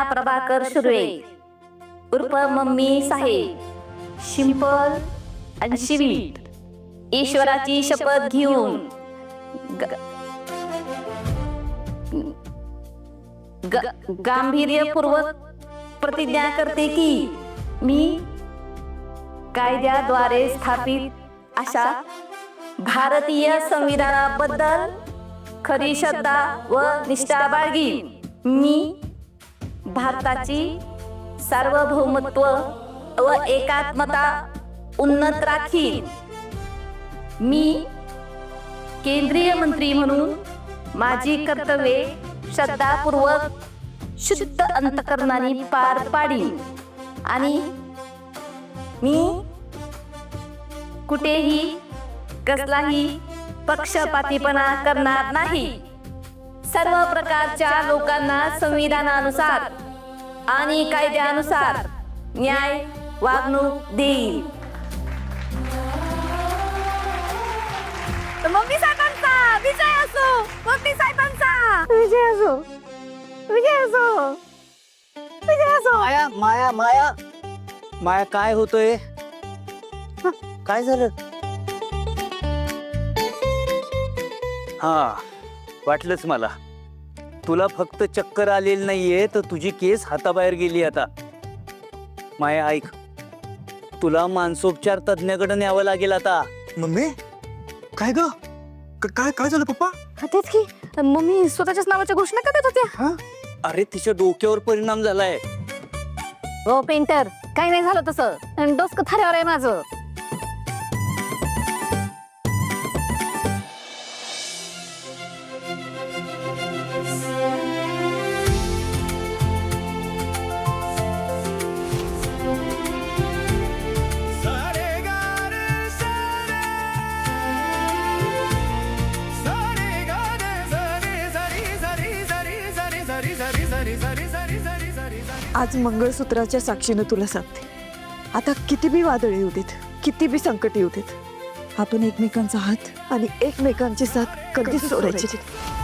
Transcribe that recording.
प्रभाकर शुर्वे उर्फ मम्मी साहेब, शिंपल आणि स्वीट, ईश्वराची शपथ घेऊन गांभीर्यपूर्वक प्रतिज्ञा करते की मी कायद्याद्वारे स्थापित अशा भारतीय संविधानाबद्दल खरी श्रद्धा व निष्ठा बाळगीन. मी भारताची सार्वभौमत्व व एकात्मता उन्नत राखीन. मी केंद्रीय मंत्री म्हणून माझी कर्तव्ये श्रद्धापूर्वक शुद्ध अंतकरणाने पार पाडीन आणि मी कुठेही कसलाही पक्षपातीपणा करणार नाही. सर्व प्रकारच्या लोकांना संविधानानुसार आणि कायद्यानुसार न्याय वागणूक देईल. मम्मी साहेबांचा विजय असो, मम्मी साहेबांचा विजय असो, विजय असो, विजय असो. माया माया माया माया काय होतोय? काय झालं? हा, वाटलंच मला. तुला फक्त चक्कर आलेली नाहीये तर तुझी केस हाताबाहेर गेली आता. माया ऐक, तुला मानसोपचार तज्ञाकडे न्यावं लागेल आता. मम्मी काय ग? काय काय झालं पप्पा? तेच की मम्मी स्वतःच्याच नावाच्या घोषणा करत होत्या. अरे तिच्या डोक्यावर परिणाम झालाय. हो पेंटर, काही नाही झालं तसं, डोसकं थाऱ्यावर आहे माझं. आज मंगळसूत्राच्या साक्षीनं तुला सांगते, आता किती बी वादळ येऊ देत, किती बी संकट येऊ देत, आपण एकमेकांचा हात आणि एकमेकांची साथ कधीच सोडायची नाही.